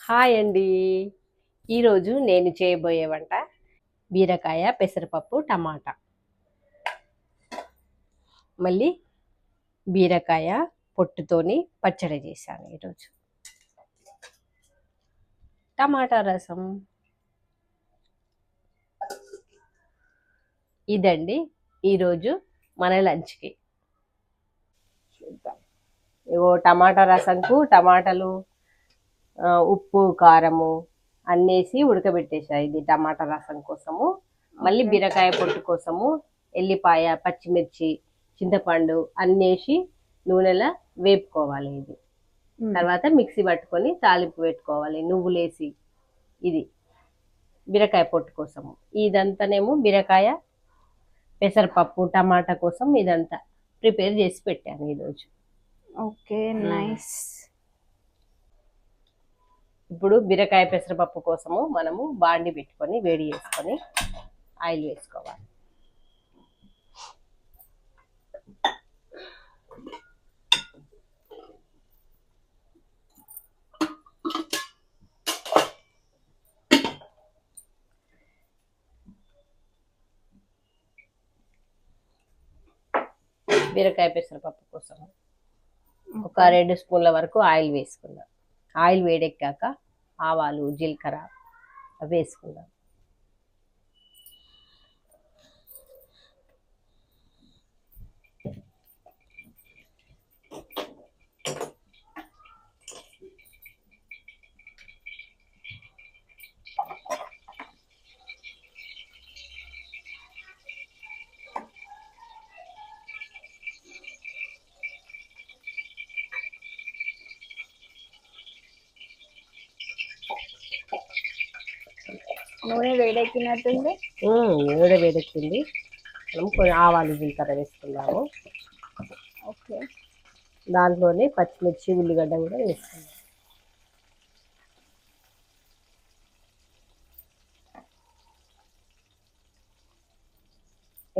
Hi అండి. ఈరోజు నేను చేయబోయే వంట బీరకాయ, పెసరపప్పు, టమాటా. మళ్ళీ బీరకాయ పొట్టుతోని పచ్చడి చేశాను ఈరోజు. టమాటా రసం. ఇదండి ఈరోజు మన లంచ్కి. చూద్దాం. ఇగో టమాటా రసంకు టమాటాలు, ఉప్పు, కారము అన్నేసి ఉడకబెట్టేసా. ఇది టమాటా రసం కోసము. మళ్ళీ బీరకాయ పొట్టు కోసము ఎల్లిపాయ, పచ్చిమిర్చి, చింతపండు అన్నేసి నూనెలో వేపుకోవాలి. ఇది తర్వాత మిక్సీ పట్టుకొని తాలింపు పెట్టుకోవాలి నువ్వులేసి. ఇది బీరకాయ పొట్టు కోసము. ఇదంతానేమో బీరకాయ, పెసరపప్పు, టమాటా కోసం ఇదంతా ప్రిపేర్ చేసి పెట్టాను ఈరోజు. Okay, nice. ఇప్పుడు బీరకాయ పెసరపప్పు కోసము మనము బాండి పెట్టుకొని వేడి చేసుకొని ఆయిల్ వేసుకోవాలి. బీరకాయ పెసరపప్పు కోసం ఒక 2 స్పూన్ల వరకు ఆయిల్ వేసుకుందాం. ఆయిల్ వేడెక్కాక ఆవాలు, జీలకర్ర వేసుకుందాం. నూనె వేడెక్కినట్టుంది. నూనె వేడెక్కింది. మనం కొన్ని ఆవాలు, జీలకర్ర వేసుకున్నాము. ఓకే, దాంట్లోనే పచ్చిమిర్చి, ఉల్లిగడ్డ కూడా వేసుకున్నాం.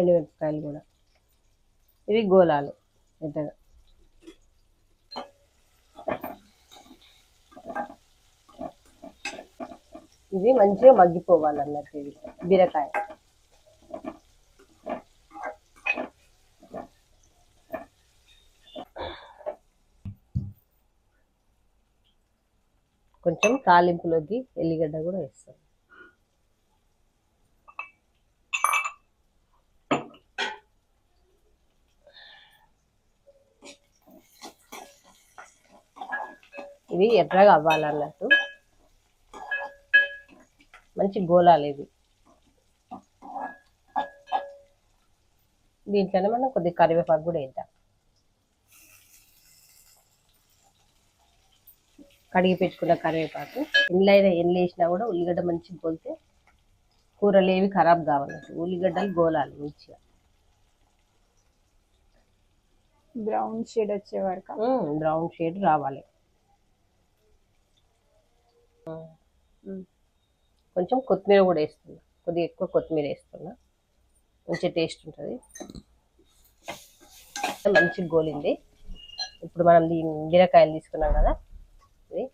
ఎండుమిరపకాయలు కూడా. ఇవి గోలాలు పెద్దగా. ఇది మంచిగా మగ్గిపోవాలన్నట్టు. ఇది బీరకాయ కొంచెం తాలింపులోకి ఎల్లిగడ్డ కూడా వేస్తాం. ఇవి ఎర్రగా అవ్వాలన్నట్టు. మంచి గోలాలు ఇది. దీంట్లోనే మనం కొద్దిగా కరివేపాకు కూడా వేద్దాం. కడిగి పెట్టుకున్న కరివేపాకు. ఎన్ని వేసినా కూడా ఉల్లిగడ్డ మంచిగా గోలితే కూరలు ఏవి ఖరాబ్ కావాలన్నట్టు. ఉల్లిగడ్డలు గోలాలి మంచిగా. బ్రౌన్ షేడ్ వచ్చే వరకు. బ్రౌన్ షేడ్ రావాలి. కొంచెం కొత్తిమీర కూడా వేస్తున్నా. కొద్దిగా ఎక్కువ కొత్తిమీర వేస్తున్నా. మంచి టేస్ట్ ఉంటుంది. మంచిగా గోలింది. ఇప్పుడు మనం బీరకాయలు తీసుకున్నాం కదా, ఇది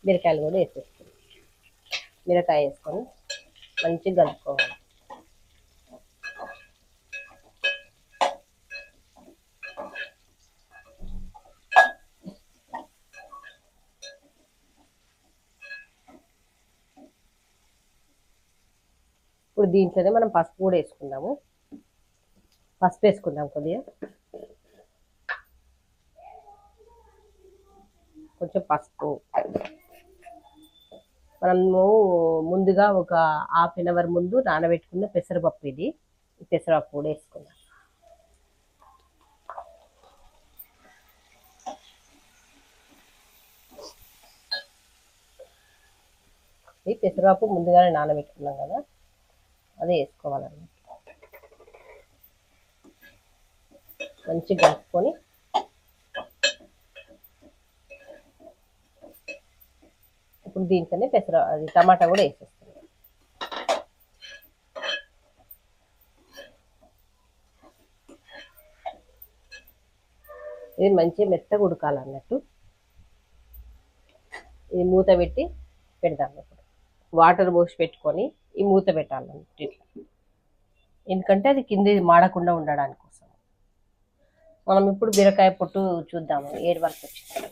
బీరకాయలు కూడా వేసేస్తున్నాం. బీరకాయ వేసుకొని మంచిగా కలుపుకోవాలి. ఇప్పుడు దీంట్లోనే మనం పసుపు కూడా వేసుకుందాము. పసుపు వేసుకుందాం కొద్దిగా. కొంచెం పసుపు. మనము ముందుగా ఒక ½ అవర్ ముందు నానబెట్టుకున్న పెసరపప్పు ఇది. పెసరపప్పు కూడా వేసుకుందాం. ఈ పెసరపప్పు ముందుగానే నానబెట్టుకున్నాం కదా, అదే వేసుకోవాలన్నమాట. మంచిగా కలుపుకొని ఇప్పుడు దీంట్లోనే అది టమాటా కూడా వేసేస్తాం. ఇది మంచిగా మెత్తగా ఉడకాలన్నట్టు. ఇది మూత పెట్టి పెడదాం. ఇప్పుడు వాటర్ పోసి పెట్టుకొని ఈ మూత పెట్టాలన్నట్టు ఇట్లా, ఎందుకంటే అది కింద మాడకుండా ఉండడానికి కోసం. మనం ఇప్పుడు బీరకాయ పొట్టు చూద్దాము ఏడు వరకు వచ్చింది.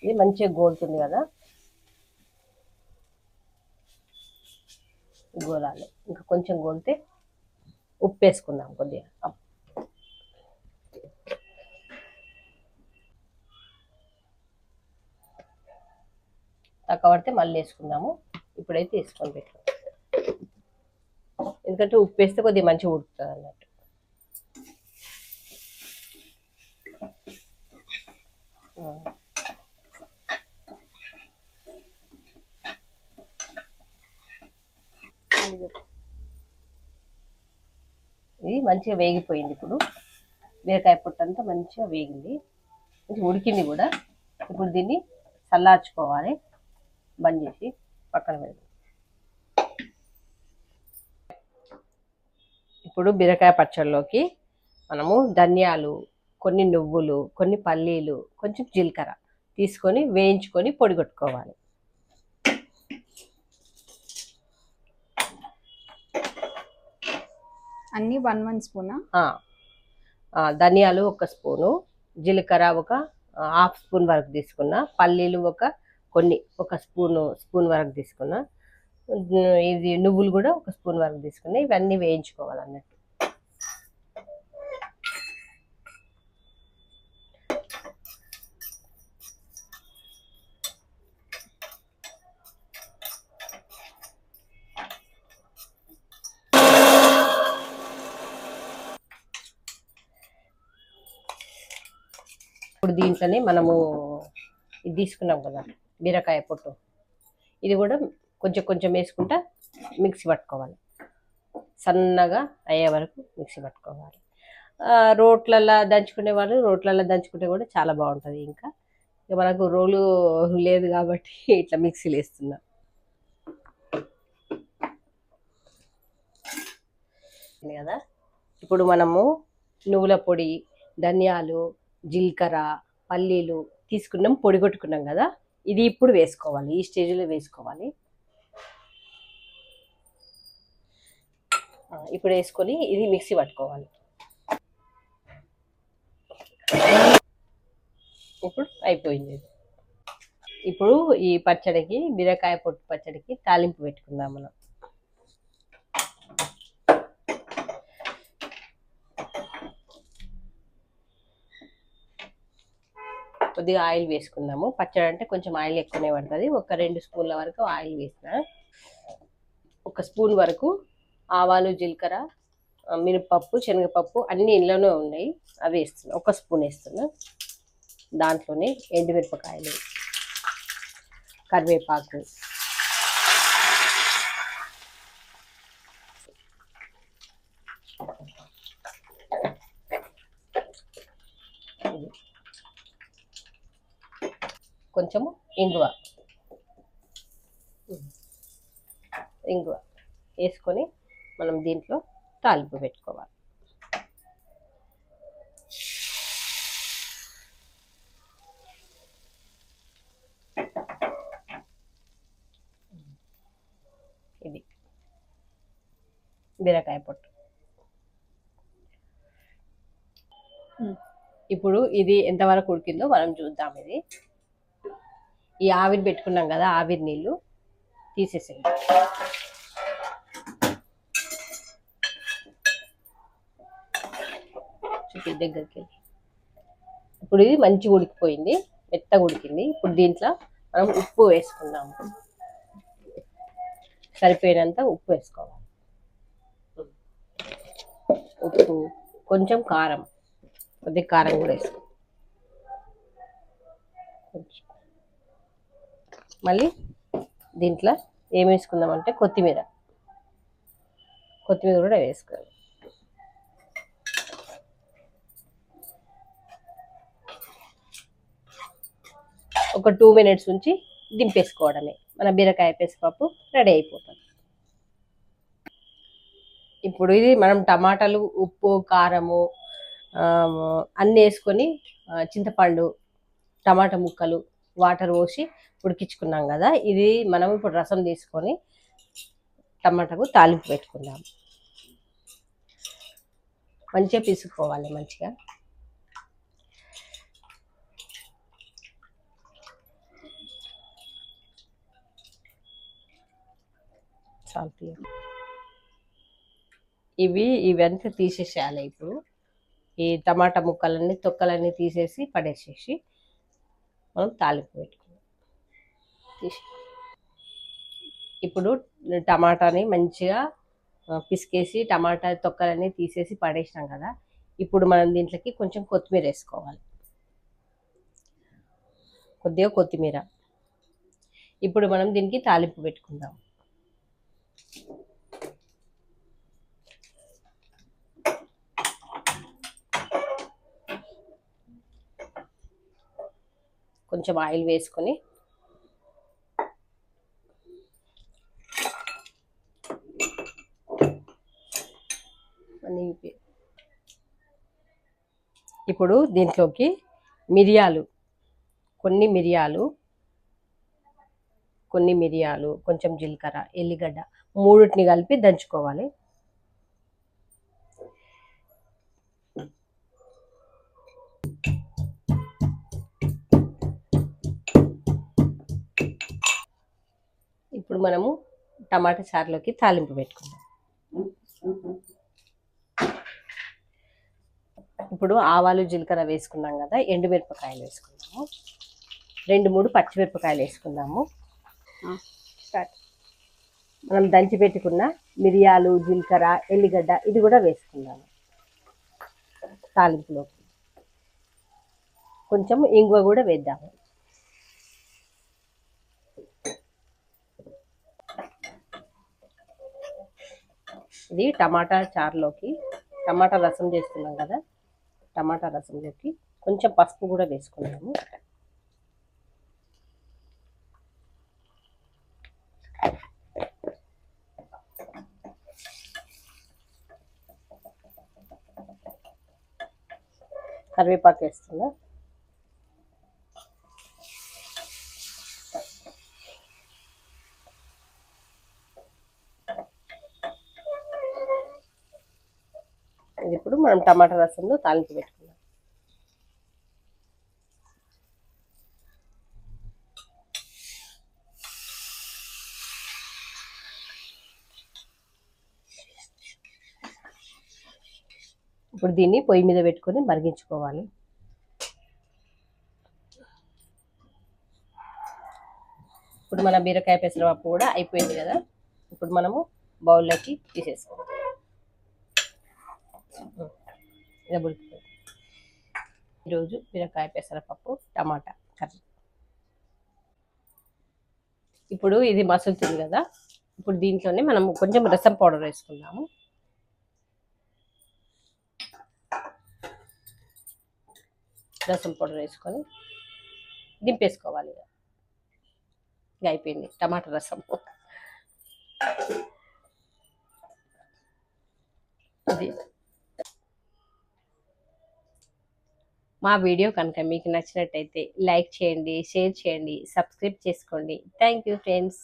ఇది మంచిగా గోలుతుంది కదా, గోలాలి. ఇంకా కొంచెం గోలితే ఉప్పు వేసుకుందాం కొద్దిగా. తక్కువ పడితే మళ్ళీ వేసుకుందాము. ఇప్పుడైతే వేసుకొని పెట్టు, ఎందుకంటే ఉప్పు వేస్తే కొద్దిగా మంచిగా ఉడుకుతుంది అన్నట్టు. ఇది మంచిగా వేగిపోయింది. ఇప్పుడు బీరకాయ పొట్టు అంతా మంచిగా వేగింది, మంచిగా ఉడికింది కూడా. ఇప్పుడు దీన్ని చల్లార్చుకోవాలి, బంద్ చేసి పక్కన పెడదాం. ఇప్పుడు బీరకాయ పచ్చడిలోకి మనము ధనియాలు, కొన్ని నువ్వులు, కొన్ని పల్లీలు, కొంచెం జీలకర్ర తీసుకొని వేయించుకొని పొడి కొట్టుకోవాలి. అన్ని 1 స్పూనా? ధనియాలు 1 స్పూను, జీలకర్ర ఒక హాఫ్ స్పూన్ వరకు తీసుకున్నా, పల్లీలు ఒక స్పూన్ వరకు తీసుకున్నా, ఇది నువ్వులు కూడా 1 స్పూన్ వరకు తీసుకున్నా. ఇవన్నీ వేయించుకోవాలన్నట్టు. ఇప్పుడు దీంట్లోనే మనము ఇది తీసుకున్నాం కదా బీరకాయ పొట్టు, ఇది కూడా కొంచెం కొంచెం వేసుకుంటా మిక్సీ పట్టుకోవాలి. సన్నగా అయ్యే వరకు మిక్సీ పట్టుకోవాలి. రోట్లల్లో దంచుకునే వాళ్ళు రోట్లల్లో దంచుకుంటే కూడా చాలా బాగుంటుంది. ఇంకా మనకు రోలు లేదు కాబట్టి ఇట్లా మిక్సీలు వేస్తున్నా. కదా ఇప్పుడు మనము నువ్వుల పొడి, ధనియాలు, జీలకర్ర, పల్లీలు తీసుకున్నాం, పొడి కొట్టుకున్నాం కదా, ఇది ఇప్పుడు వేసుకోవాలి. ఈ స్టేజ్లో వేసుకోవాలి. ఇప్పుడు వేసుకొని ఇది మిక్సీ పట్టుకోవాలి. ఇప్పుడు అయిపోయింది. ఇప్పుడు ఈ పచ్చడికి, బీరకాయ పొట్టు పచ్చడికి తాలింపు పెట్టుకుందాం మనం. కొద్దిగా ఆయిల్ వేసుకుందాము. పచ్చడి అంటే కొంచెం ఆయిల్ ఎక్కువనే పడుతుంది. ఒక 2 స్పూన్ల వరకు ఆయిల్ వేసిన, 1 స్పూన్ వరకు ఆవాలు, జీలకర్ర, మినపప్పు, శనగపప్పు అన్నీ ఇంట్లోనే ఉన్నాయి, అవి వేస్తున్నా. 1 స్పూన్ వేస్తున్నా. దాంట్లోనే ఎండుమిరపకాయలు, కరివేపాకు, కొంచెము ఇంగువ వేసుకొని మనం దీంట్లో తాలింపు పెట్టుకోవాలి. ఇది బీరకాయ పొట్టు. ఇప్పుడు ఇది ఎంతవరకు ఉడికిందో మనం చూద్దాం. ఇది ఈ ఆవిరి పెట్టుకున్నాం కదా, ఆవిరి నీళ్ళు తీసేసేయండి. చూపి దగ్గరికి వెళ్ళి. ఇప్పుడు ఇది మంచిగా ఉడికిపోయింది, మెత్తగా ఉడికింది. ఇప్పుడు దీంట్లో మనం ఉప్పు వేసుకుందాము. సరిపోయినంత ఉప్పు వేసుకోవాలి. ఉప్పు, కొంచెం కారం, కొద్దిగా కారం కూడా వేసుకో. మళ్ళీ దీంట్లో ఏం వేసుకుందామంటే కొత్తిమీర కూడా వేసుకోవాలి. ఒక 2 మినిట్స్ ఉంచి దింపేసుకోవడమే. మన బీరకాయ పెసరపప్పు రెడీ అయిపోతుంది. ఇప్పుడు ఇది మనం టమాటాలు, ఉప్పు, కారము, అన్నీ వేసుకొని చింతపండు, టమాటా ముక్కలు, వాటర్ పోసి ఉడికించుకున్నాం కదా. ఇది మనం ఇప్పుడు రసం తీసుకొని టమాటాకు తాలింపు పెట్టుకుందాం. మంచిగా పిసుకోవాలి మంచిగా. ఇవంతా తీసేసేయాలి. ఇప్పుడు ఈ టమాటా ముక్కలన్నీ తొక్కలన్నీ తీసేసి పడేసేసి మనం తాలింపు పెట్టుకుందాం. ఇప్పుడు టమాటాని మంచిగా పిసికేసి టమాటా తొక్కలన్నీ తీసేసి పడేసినాం కదా. ఇప్పుడు మనం దీంట్లోకి కొంచెం కొత్తిమీర వేసుకోవాలి, కొద్దిగా కొత్తిమీర. ఇప్పుడు మనం దీనికి తాలింపు పెట్టుకుందాం. కొంచెం ఆయిల్ వేసుకొని ఇప్పుడు దీంట్లోకి మిరియాలు, కొన్ని మిరియాలు, కొంచెం జీలకర్ర, ఎల్లిగడ్డ మూడింటిని కలిపి దంచుకోవాలి. ఇప్పుడు మనము టమాటా చారులోకి తాలింపు పెట్టుకుందాం. ఇప్పుడు ఆవాలు, జీలకర్ర వేసుకున్నాం కదా. ఎండుమిరపకాయలు వేసుకుందాము. 2-3 పచ్చిమిరపకాయలు వేసుకుందాము. మనం దంచి పెట్టుకున్న మిరియాలు, జీలకర్ర, ఎల్లిగడ్డ ఇది కూడా వేసుకుందాము తాలింపులోకి. కొంచెం ఇంగువ కూడా వేద్దాము. ఇది టమాటా చారులోకి, టమాటా రసం చేస్తున్నాం కదా, టమాటా రసంలోకి కొంచెం పసుపు కూడా వేసుకున్నాము. కరివేపాకు వేస్తున్నా. ఇది ఇప్పుడు మనం టమాటా రసంలో తాలింపు పెట్టుకున్నాం. ఇప్పుడు దీన్ని పొయ్యి మీద పెట్టుకొని మరిగించుకోవాలి. ఇప్పుడు మన బీరకాయ పెసరపప్పు కూడా అయిపోయింది కదా. ఇప్పుడు మనము బౌల్లోకి తీసేసుకోవాలి. ఈరోజు బీరకాయ పెసరపప్పు టమాటా కర్రీ. ఇప్పుడు ఇది మసులుతుంది కదా. ఇప్పుడు దీంట్లోనే మనం కొంచెం రసం పౌడర్ వేసుకుందాము. రసం పౌడర్ వేసుకొని దింపేసుకోవాలి. ఇక అయిపోయింది టమాటా రసం. ఇది మా వీడియో కనుక మీకు నచ్చినట్టయితే లైక్ చేయండి, షేర్ చేయండి, సబ్స్క్రైబ్ చేసుకోండి. Thank you friends.